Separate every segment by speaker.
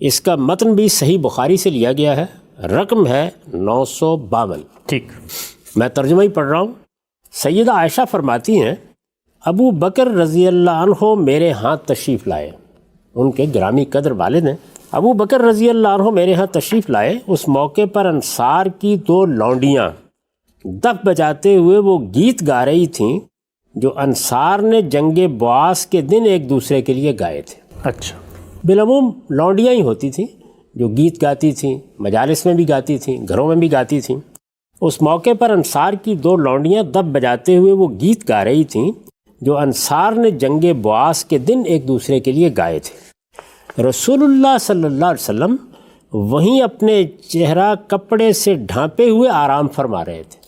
Speaker 1: اس کا متن بھی صحیح بخاری سے لیا گیا ہے، رقم ہے 952۔
Speaker 2: ٹھیک،
Speaker 1: میں ترجمہ ہی پڑھ رہا ہوں۔ سیدہ عائشہ فرماتی ہیں ابو بکر رضی اللہ عنہ میرے ہاں تشریف لائے، ان کے گرامی قدر والد ہیں۔ ابو بکر رضی اللہ عنہ میرے ہاں تشریف لائے، اس موقع پر انصار کی 2 لونڈیاں دف بجاتے ہوئے وہ گیت گا رہی تھیں جو انصار نے جنگ بعاث کے دن ایک دوسرے کے لیے گائے تھے۔
Speaker 2: اچھا،
Speaker 1: بالعموم لونڈیاں ہی ہوتی تھیں جو گیت گاتی تھیں، مجالس میں بھی گاتی تھیں، گھروں میں بھی گاتی تھیں۔ اس موقع پر انصار کی 2 لونڈیاں دف بجاتے ہوئے وہ گیت گا رہی تھیں جو انصار نے جنگ بعاث کے دن ایک دوسرے کے لیے گائے تھے۔ رسول اللہ صلی اللہ علیہ وسلم وہیں اپنے چہرہ کپڑے سے ڈھانپے ہوئے آرام فرما رہے تھے۔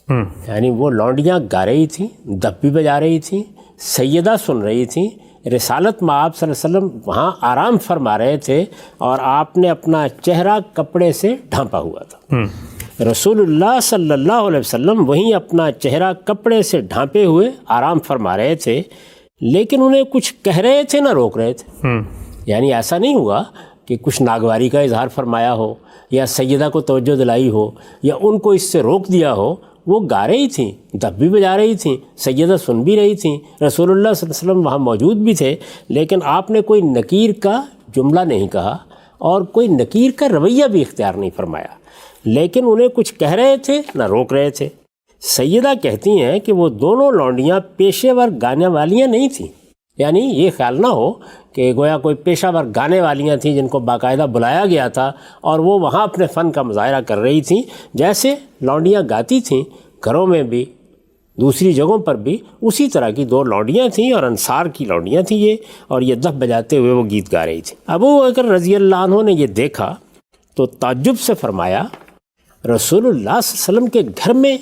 Speaker 1: یعنی وہ لونڈیاں گا رہی تھیں، دف بھی بجا رہی تھیں، سیدہ سن رہی تھیں، رسالت مآب صلی اللہ علیہ وسلم وہاں آرام فرما رہے تھے اور آپ نے اپنا چہرہ کپڑے سے ڈھانپا ہوا تھا۔ رسول اللہ صلی اللہ علیہ وسلم وہیں اپنا چہرہ کپڑے سے ڈھانپے ہوئے آرام فرما رہے تھے، لیکن انہیں کچھ کہہ رہے تھے نہ روک رہے تھے۔ یعنی ایسا نہیں ہوا کہ کچھ ناگواری کا اظہار فرمایا ہو یا سیدہ کو توجہ دلائی ہو یا ان کو اس سے روک دیا ہو، وہ گا رہی تھیں، دف بھی بجا رہی تھیں، سیدہ سن بھی رہی تھیں، رسول اللہ صلی اللہ علیہ وسلم وہاں موجود بھی تھے، لیکن آپ نے کوئی نکیر کا جملہ نہیں کہا اور کوئی نکیر کا رویہ بھی اختیار نہیں فرمایا، لیکن انہیں کچھ کہہ رہے تھے نہ روک رہے تھے۔ سیدہ کہتی ہیں کہ وہ دونوں لونڈیاں پیشے ور گانے والیاں نہیں تھیں، یعنی یہ خیال نہ ہو کہ گویا کوئی پیشہ ور گانے والیاں تھیں جن کو باقاعدہ بلایا گیا تھا اور وہ وہاں اپنے فن کا مظاہرہ کر رہی تھیں۔ جیسے لونڈیاں گاتی تھیں گھروں میں بھی دوسری جگہوں پر بھی، اسی طرح کی 2 لونڈیاں تھیں اور انصار کی لونڈیاں تھیں یہ، اور یہ دف بجاتے ہوئے وہ گیت گا رہی تھیں۔ ابو بکر رضی اللہ عنہ نے یہ دیکھا تو تعجب سے فرمایا رسول اللہ صلی اللہ علیہ وسلم کے گھر میں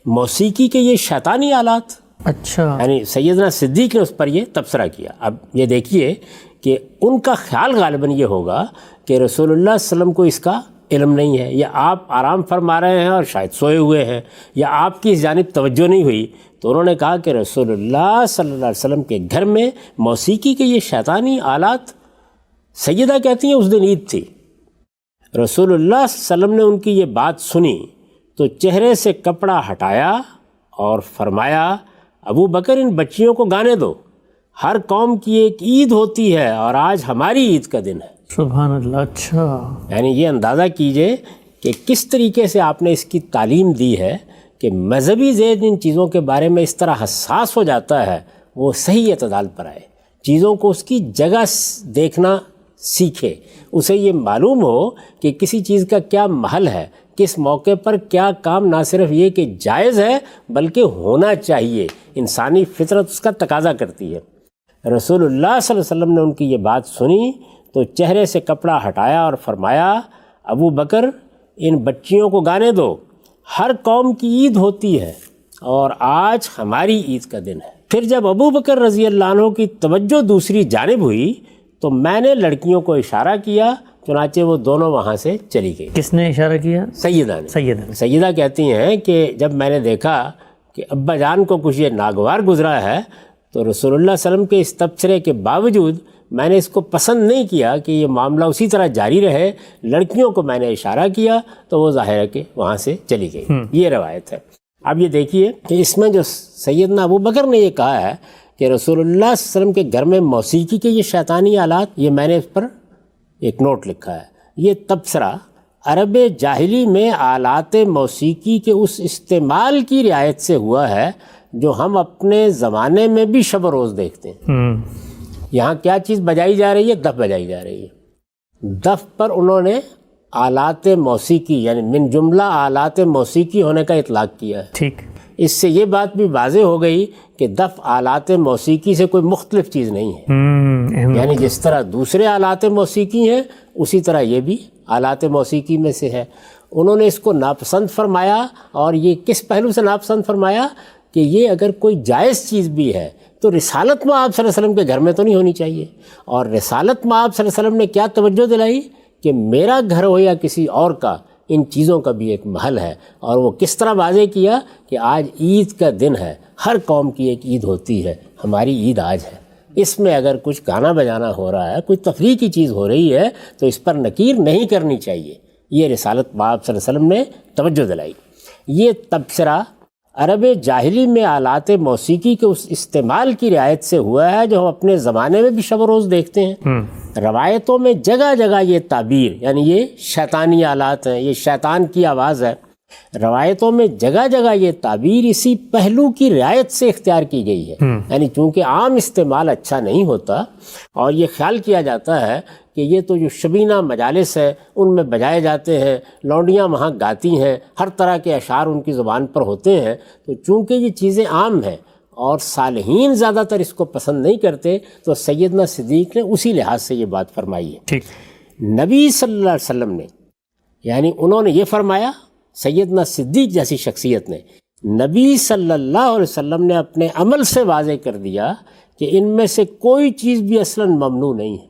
Speaker 1: موسیقی کے یہ شیطانی آلات؟
Speaker 2: اچھا،
Speaker 1: یعنی سیدنا صدیق نے اس پر یہ تبصرہ کیا۔ اب یہ دیکھیے کہ ان کا خیال غالباً یہ ہوگا کہ رسول اللہ صلی اللہ علیہ وسلم کو اس کا علم نہیں ہے، یا آپ آرام فرما رہے ہیں اور شاید سوئے ہوئے ہیں، یا آپ کی اس جانب توجہ نہیں ہوئی، تو انہوں نے کہا کہ رسول اللہ صلی اللہ علیہ وسلم کے گھر میں موسیقی کے یہ شیطانی آلات۔ سیدہ کہتی ہیں اس دن عید تھی، رسول اللہ صلی اللہ علیہ وسلم نے ان کی یہ بات سنی تو چہرے سے کپڑا ہٹایا اور فرمایا ابو بکر ان بچیوں کو گانے دو، ہر قوم کی ایک عید ہوتی ہے اور آج ہماری عید کا دن ہے۔
Speaker 2: سبحان اللہ۔ اچھا،
Speaker 1: یعنی یہ اندازہ کیجئے کہ کس طریقے سے آپ نے اس کی تعلیم دی ہے کہ مذہبی ذہن ان چیزوں کے بارے میں اس طرح حساس ہو جاتا ہے، وہ صحیح اعتدال پر آئے، چیزوں کو اس کی جگہ دیکھنا سیکھے، اسے یہ معلوم ہو کہ کسی چیز کا کیا محل ہے، کس موقع پر کیا کام نہ صرف یہ کہ جائز ہے بلکہ ہونا چاہیے، انسانی فطرت اس کا تقاضا کرتی ہے۔ رسول اللہ صلی اللہ علیہ وسلم نے ان کی یہ بات سنی تو چہرے سے کپڑا ہٹایا اور فرمایا ابو بکر ان بچیوں کو گانے دو، ہر قوم کی عید ہوتی ہے اور آج ہماری عید کا دن ہے۔ پھر جب ابو بکر رضی اللہ عنہ کی توجہ دوسری جانب ہوئی تو میں نے لڑکیوں کو اشارہ کیا، چنانچہ وہ دونوں وہاں سے چلی گئی۔
Speaker 2: کس نے اشارہ کیا؟
Speaker 1: سیدہ نے۔ سیدہ کہتی ہیں کہ جب میں نے دیکھا کہ ابا جان کو کچھ یہ ناگوار گزرا ہے تو رسول اللہ صلی اللہ علیہ وسلم کے اس تبصرے کے باوجود میں نے اس کو پسند نہیں کیا کہ یہ معاملہ اسی طرح جاری رہے، لڑکیوں کو میں نے اشارہ کیا تو وہ ظاہر ہے کہ وہاں سے چلی گئی۔ یہ روایت ہے۔ اب یہ دیکھیے کہ اس میں جو سیدنا ابو بکر نے یہ کہا ہے کہ رسول اللہ صلی اللہ علیہ وسلم کے گھر میں موسیقی کے یہ شیطانی آلات، یہ میں نے اس پر ایک نوٹ لکھا ہے، یہ تبصرہ عرب جاہلی میں آلات موسیقی کے اس استعمال کی رعایت سے ہوا ہے جو ہم اپنے زمانے میں بھی شب و روز دیکھتے ہیں۔ یہاں کیا چیز بجائی جا رہی ہے؟ دف بجائی جا رہی ہے۔ دف پر انہوں نے آلات موسیقی یعنی من جملہ آلات موسیقی ہونے کا اطلاق کیا ہے۔
Speaker 2: ٹھیک،
Speaker 1: اس سے یہ بات بھی واضح ہو گئی کہ دف آلات موسیقی سے کوئی مختلف چیز نہیں ہے، یعنی جس طرح دوسرے آلات موسیقی ہیں اسی طرح یہ بھی آلات موسیقی میں سے ہے۔ انہوں نے اس کو ناپسند فرمایا، اور یہ کس پہلو سے ناپسند فرمایا کہ یہ اگر کوئی جائز چیز بھی ہے تو رسالت مآب صلی اللہ علیہ وسلم کے گھر میں تو نہیں ہونی چاہیے، اور رسالت مآب صلی اللہ علیہ وسلم نے کیا توجہ دلائی کہ میرا گھر ہو یا کسی اور کا، ان چیزوں کا بھی ایک محل ہے، اور وہ کس طرح واضح کیا کہ آج عید کا دن ہے، ہر قوم کی ایک عید ہوتی ہے، ہماری عید آج ہے۔ اس میں اگر کچھ گانا بجانا ہو رہا ہے، کوئی تفریح کی چیز ہو رہی ہے تو اس پر نکیر نہیں کرنی چاہیے۔ یہ رسالت مآب صلی اللہ علیہ وسلم نے توجہ دلائی۔ یہ تبصرہ عرب جاہلی میں آلات موسیقی کے اس استعمال کی رعایت سے ہوا ہے جو ہم اپنے زمانے میں بھی شب و روز دیکھتے ہیں۔ روایتوں میں جگہ جگہ یہ تعبیر، یعنی یہ شیطانی آلات ہیں، یہ شیطان کی آواز ہے، روایتوں میں جگہ جگہ یہ تعبیر اسی پہلو کی رعایت سے اختیار کی گئی ہے۔ یعنی چونکہ عام استعمال اچھا نہیں ہوتا اور یہ خیال کیا جاتا ہے کہ یہ تو جو شبینہ مجالس ہے ان میں بجائے جاتے ہیں، لونڈیاں وہاں گاتی ہیں، ہر طرح کے اشعار ان کی زبان پر ہوتے ہیں، تو چونکہ یہ چیزیں عام ہیں اور صالحین زیادہ تر اس کو پسند نہیں کرتے، تو سیدنا صدیق نے اسی لحاظ سے یہ بات فرمائی ہے۔
Speaker 2: ٹھیک،
Speaker 1: نبی صلی اللہ علیہ وسلم نے، یعنی انہوں نے یہ فرمایا، سیدنا صدیق جیسی شخصیت نے، نبی صلی اللہ علیہ وسلم نے اپنے عمل سے واضح کر دیا کہ ان میں سے کوئی چیز بھی اصلاً ممنوع نہیں ہے۔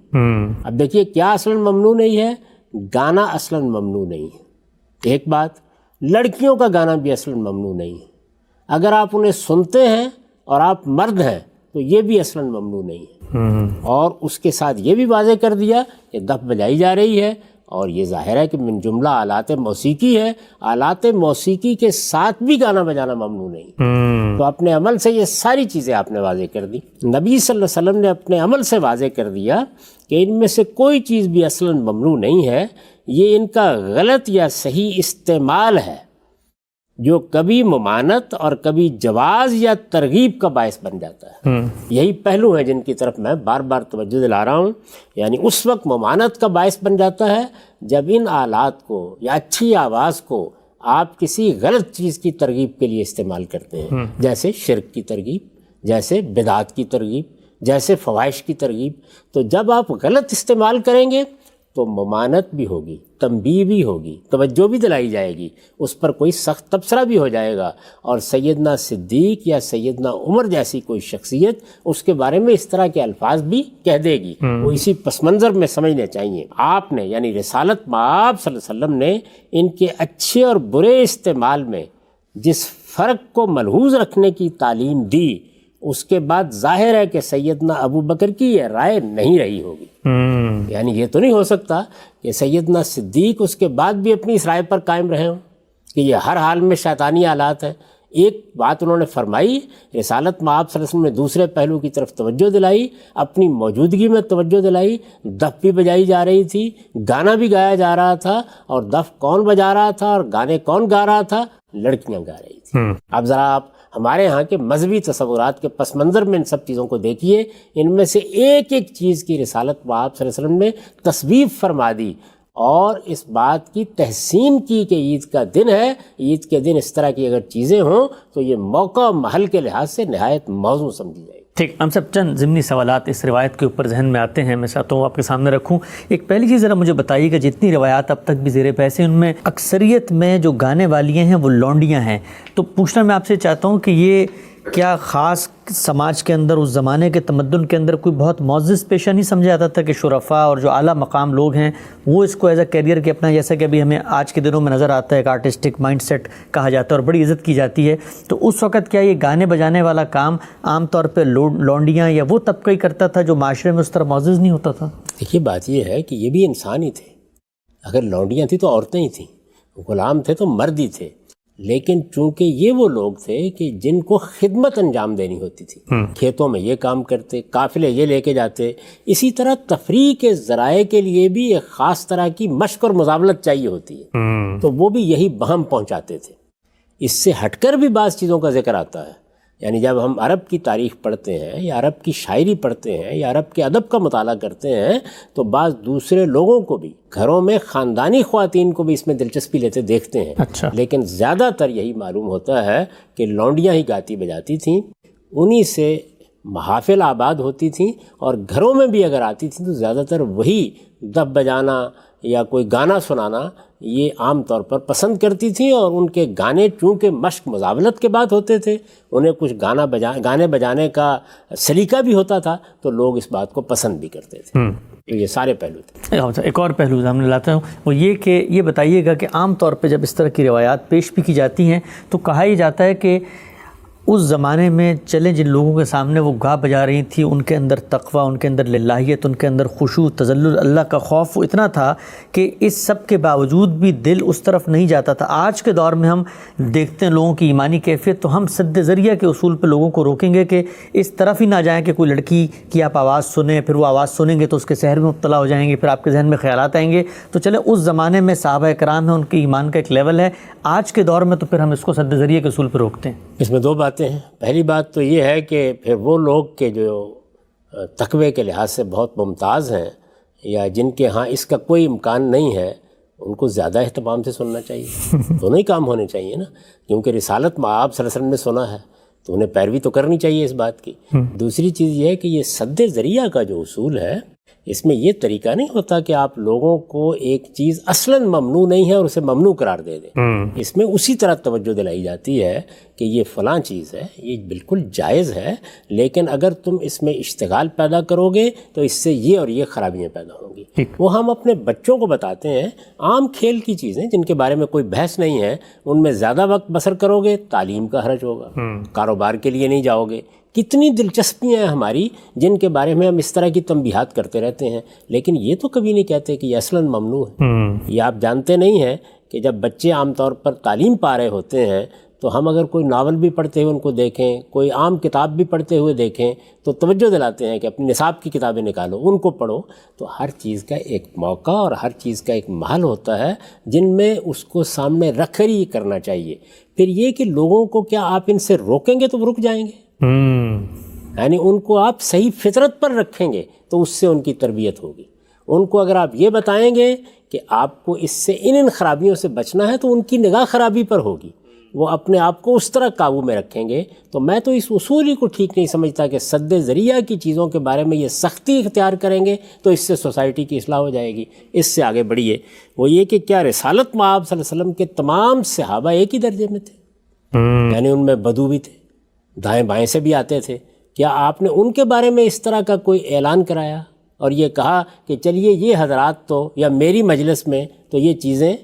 Speaker 1: اب دیکھیے کیا اصلاً ممنوع نہیں ہے؟ گانا اصلاً ممنوع نہیں ہے۔ ایک بات، لڑکیوں کا گانا بھی اصلاً ممنوع نہیں ہے۔ اگر آپ انہیں سنتے ہیں اور آپ مرد ہیں تو یہ بھی اصلاً ممنوع نہیں ہے۔ اور اس کے ساتھ یہ بھی واضح کر دیا کہ دف بجائی جا رہی ہے، اور یہ ظاہر ہے کہ من جملہ آلات موسیقی ہے، آلات موسیقی کے ساتھ بھی گانا بجانا ممنوع نہیں۔ تو اپنے عمل سے یہ ساری چیزیں آپ نے واضح کر دی۔ نبی صلی اللہ علیہ وسلم نے اپنے عمل سے واضح کر دیا کہ ان میں سے کوئی چیز بھی اصلاً ممنوع نہیں ہے، یہ ان کا غلط یا صحیح استعمال ہے جو کبھی ممانعت اور کبھی جواز یا ترغیب کا باعث بن جاتا ہے۔ یہی پہلو ہیں جن کی طرف میں بار بار توجہ دلا رہا ہوں۔ یعنی اس وقت ممانعت کا باعث بن جاتا ہے جب ان آلات کو یا اچھی آواز کو آپ کسی غلط چیز کی ترغیب کے لیے استعمال کرتے ہیں، جیسے شرک کی ترغیب، جیسے بدعات کی ترغیب، جیسے فواحش کی ترغیب۔ تو جب آپ غلط استعمال کریں گے تو ممانعت بھی ہوگی، تنبیہ بھی ہوگی، توجہ بھی دلائی جائے گی، اس پر کوئی سخت تبصرہ بھی ہو جائے گا، اور سیدنا صدیق یا سیدنا عمر جیسی کوئی شخصیت اس کے بارے میں اس طرح کے الفاظ بھی کہہ دے گی۔ وہ اسی پس منظر میں سمجھنے چاہیے۔ آپ نے یعنی رسالت مآب صلی اللہ علیہ وسلم نے ان کے اچھے اور برے استعمال میں جس فرق کو ملحوظ رکھنے کی تعلیم دی، اس کے بعد ظاہر ہے کہ سیدنا ابو بکر کی یہ رائے نہیں رہی ہوگی۔ یعنی یہ تو نہیں ہو سکتا کہ سیدنا صدیق اس کے بعد بھی اپنی اس رائے پر قائم رہے ہوں کہ یہ ہر حال میں شیطانی آلات ہیں۔ ایک بات انہوں نے فرمائی، رسالت مآب صلی اللہ علیہ وسلم نے دوسرے پہلو کی طرف توجہ دلائی، اپنی موجودگی میں توجہ دلائی، دف بھی بجائی جا رہی تھی، گانا بھی گایا جا رہا تھا، اور دف کون بجا رہا تھا اور گانے کون گا رہا تھا؟ لڑکیاں گا رہی تھیں۔ اب ذرا آپ ہمارے ہاں کے مذہبی تصورات کے پس منظر میں ان سب چیزوں کو دیکھیے، ان میں سے ایک ایک چیز کی رسالت مآب صلی اللہ علیہ وسلم نے تصویب فرما دی اور اس بات کی تحسین کی کہ عید کا دن ہے، عید کے دن اس طرح کی اگر چیزیں ہوں تو یہ موقع و محل کے لحاظ سے نہایت موزوں سمجھی جائے گی۔
Speaker 2: ٹھیک، ہم سب چند ضمنی سوالات اس روایت کے اوپر ذہن میں آتے ہیں، میں چاہتا ہوں آپ کے سامنے رکھوں۔ ایک پہلی چیز ذرا مجھے بتائیے کہ جتنی روایات اب تک بھی زیر بحث ہیں ان میں اکثریت میں جو گانے والی ہیں وہ لونڈیاں ہیں، تو پوچھنا میں آپ سے چاہتا ہوں کہ یہ کیا خاص سماج کے اندر اس زمانے کے تمدن کے اندر کوئی بہت معزز پیشہ نہیں سمجھا جاتا تھا کہ شرفاء اور جو اعلیٰ مقام لوگ ہیں وہ اس کو ایز اے کیریئر کے اپنا، جیسا کہ ابھی ہمیں آج کے دنوں میں نظر آتا ہے ایک آرٹسٹک مائنڈ سیٹ کہا جاتا ہے اور بڑی عزت کی جاتی ہے، تو اس وقت کیا یہ گانے بجانے والا کام عام طور پہ لونڈیاں یا وہ طبقہ ہی کرتا تھا جو معاشرے میں اس طرح معزز نہیں ہوتا تھا؟
Speaker 1: دیکھیے بات یہ ہے کہ یہ بھی انسان ہی تھے، اگر لونڈیاں تھیں تو عورتیں ہی تھیں، غلام تھے تو مرد ہی تھے، لیکن چونکہ یہ وہ لوگ تھے کہ جن کو خدمت انجام دینی ہوتی تھی، کھیتوں میں یہ کام کرتے، قافلے یہ لے کے جاتے، اسی طرح تفریح کے ذرائع کے لیے بھی ایک خاص طرح کی مشق اور مزاولت چاہیے ہوتی ہے، تو وہ بھی یہی بہم پہنچاتے تھے۔ اس سے ہٹ کر بھی بعض چیزوں کا ذکر آتا ہے، یعنی جب ہم عرب کی تاریخ پڑھتے ہیں یا عرب کی شاعری پڑھتے ہیں یا عرب کے ادب کا مطالعہ کرتے ہیں تو بعض دوسرے لوگوں کو بھی، گھروں میں خاندانی خواتین کو بھی اس میں دلچسپی لیتے دیکھتے ہیں۔
Speaker 2: اچھا،
Speaker 1: لیکن زیادہ تر یہی معلوم ہوتا ہے کہ لونڈیاں ہی گاتی بجاتی تھیں، انہی سے محافل آباد ہوتی تھیں، اور گھروں میں بھی اگر آتی تھیں تو زیادہ تر وہی دف بجانا یا کوئی گانا سنانا یہ عام طور پر پسند کرتی تھیں، اور ان کے گانے چونکہ مشق مزاولت کے بعد ہوتے تھے، انہیں کچھ گانے بجانے کا سلیقہ بھی ہوتا تھا، تو لوگ اس بات کو پسند بھی کرتے تھے۔ تو یہ سارے پہلو تھے۔
Speaker 2: ایک اور پہلو سامنے لاتا ہوں، وہ یہ کہ یہ بتائیے گا کہ عام طور پہ جب اس طرح کی روایات پیش بھی کی جاتی ہیں تو کہا ہی جاتا ہے کہ اس زمانے میں چلیں جن لوگوں کے سامنے وہ گا بجا رہی تھی، ان کے اندر تقوی، ان کے اندر للہیت، ان کے اندر خشوع، تذلل، اللہ کا خوف اتنا تھا کہ اس سب کے باوجود بھی دل اس طرف نہیں جاتا تھا۔ آج کے دور میں ہم دیکھتے ہیں لوگوں کی ایمانی کیفیت، تو ہم سد ذریعہ کے اصول پہ لوگوں کو روکیں گے کہ اس طرف ہی نہ جائیں کہ کوئی لڑکی کی آپ آواز سنیں، پھر وہ آواز سنیں گے تو اس کے سحر میں مبتلا ہو جائیں گے، پھر آپ کے ذہن میں خیالات آئیں گے۔ تو چلیں اس زمانے میں صحابہ کرام ہیں، ان کے ایمان کا ایک لیول ہے، آج کے دور میں تو پھر ہم اس کو سد ذریعہ کے اصول پہ روکتے ہیں۔
Speaker 1: اس میں دو باتیں ہیں۔ پہلی بات تو یہ ہے کہ پھر وہ لوگ کہ جو تقوی کے لحاظ سے بہت ممتاز ہیں یا جن کے ہاں اس کا کوئی امکان نہیں ہے، ان کو زیادہ اہتمام سے سننا چاہیے۔ دونوں ہی کام ہونے چاہیے نا، کیونکہ رسالت مآب صلی اللہ علیہ وسلم نے سنا ہے تو انہیں پیروی تو کرنی چاہیے اس بات کی۔ دوسری چیز یہ ہے کہ یہ سد ذریعہ کا جو اصول ہے، اس میں یہ طریقہ نہیں ہوتا کہ آپ لوگوں کو ایک چیز اصلاً ممنوع نہیں ہے اور اسے ممنوع قرار دے دیں۔ اس میں اسی طرح توجہ دلائی جاتی ہے کہ یہ فلاں چیز ہے، یہ بالکل جائز ہے، لیکن اگر تم اس میں اشتغال پیدا کرو گے تو اس سے یہ اور یہ خرابیاں پیدا ہوں گی۔ وہ ہم اپنے بچوں کو بتاتے ہیں، عام کھیل کی چیزیں جن کے بارے میں کوئی بحث نہیں ہے، ان میں زیادہ وقت بسر کرو گے تعلیم کا حرج ہوگا، کاروبار کے لیے نہیں جاؤ گے۔ کتنی دلچسپیاں ہیں ہماری جن کے بارے میں ہم اس طرح کی تنبیہات کرتے رہتے ہیں، لیکن یہ تو کبھی نہیں کہتے کہ یہ اصلاً ممنوع ہے۔ یہ آپ جانتے نہیں ہیں کہ جب بچے عام طور پر تعلیم پا رہے ہوتے ہیں تو ہم اگر کوئی ناول بھی پڑھتے ہوئے ان کو دیکھیں، کوئی عام کتاب بھی پڑھتے ہوئے دیکھیں تو توجہ دلاتے ہیں کہ اپنی نصاب کی کتابیں نکالو، ان کو پڑھو۔ تو ہر چیز کا ایک موقع اور ہر چیز کا ایک محل ہوتا ہے جن میں اس کو سامنے رکھ کر ہی کرنا چاہیے۔ پھر یہ کہ لوگوں کو کیا آپ ان سے روکیں گے تو وہ رک جائیں گے؟ یعنی ان کو آپ صحیح فطرت پر رکھیں گے تو اس سے ان کی تربیت ہوگی۔ ان کو اگر آپ یہ بتائیں گے کہ آپ کو اس سے ان خرابیوں سے بچنا ہے تو ان کی نگاہ خرابی پر ہوگی، وہ اپنے آپ کو اس طرح قابو میں رکھیں گے۔ تو میں تو اس اصول ہی کو ٹھیک نہیں سمجھتا کہ سد ذریعہ کی چیزوں کے بارے میں یہ سختی اختیار کریں گے تو اس سے سوسائٹی کی اصلاح ہو جائے گی۔ اس سے آگے بڑھیے، وہ یہ کہ کیا رسالت مآب صلی اللہ علیہ وسلم کے تمام صحابہ ایک ہی درجے میں تھے؟ یعنی ان میں بدو بھی تھے، دائیں بائیں سے بھی آتے تھے، کیا آپ نے ان کے بارے میں اس طرح کا کوئی اعلان کرایا اور یہ کہا کہ چلیے یہ حضرات تو یا میری مجلس میں تو یہ چیزیں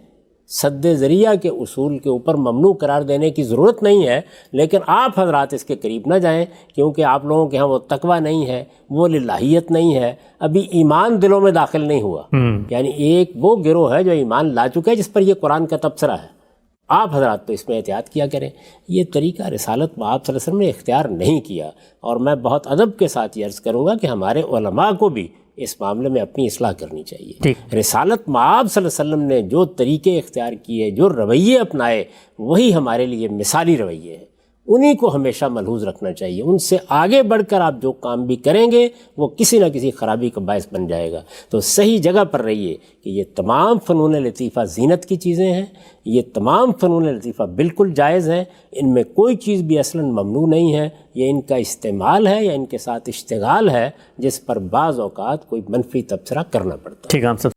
Speaker 1: سد ذریعہ کے اصول کے اوپر ممنوع قرار دینے کی ضرورت نہیں ہے، لیکن آپ حضرات اس کے قریب نہ جائیں کیونکہ آپ لوگوں کے ہاں وہ تقوی نہیں ہے، وہ للہیت نہیں ہے، ابھی ایمان دلوں میں داخل نہیں ہوا۔ یعنی ایک وہ گروہ ہے جو ایمان لا چکا ہے جس پر یہ قرآن کا تبصرہ ہے، آپ حضرات تو اس میں احتیاط کیا کریں۔ یہ طریقہ رسالت مآب صلی اللہ علیہ وسلم نے اختیار نہیں کیا، اور میں بہت ادب کے ساتھ یہ عرض کروں گا کہ ہمارے علماء کو بھی اس معاملے میں اپنی اصلاح کرنی چاہیے۔ رسالت مآب صلی اللہ علیہ وسلم نے جو طریقے اختیار کیے، جو رویے اپنائے، وہی ہمارے لیے مثالی رویے ہیں، انہی کو ہمیشہ ملحوظ رکھنا چاہیے۔ ان سے آگے بڑھ کر آپ جو کام بھی کریں گے وہ کسی نہ کسی خرابی کا باعث بن جائے گا۔ تو صحیح جگہ پر رہیے کہ یہ تمام فنون لطیفہ زینت کی چیزیں ہیں، یہ تمام فنون لطیفہ بالکل جائز ہیں، ان میں کوئی چیز بھی اصلاً ممنوع نہیں ہے، یہ ان کا استعمال ہے یا ان کے ساتھ اشتغال ہے جس پر بعض اوقات کوئی منفی تبصرہ کرنا پڑتا ہے۔
Speaker 2: ٹھیک ہے، ہم سب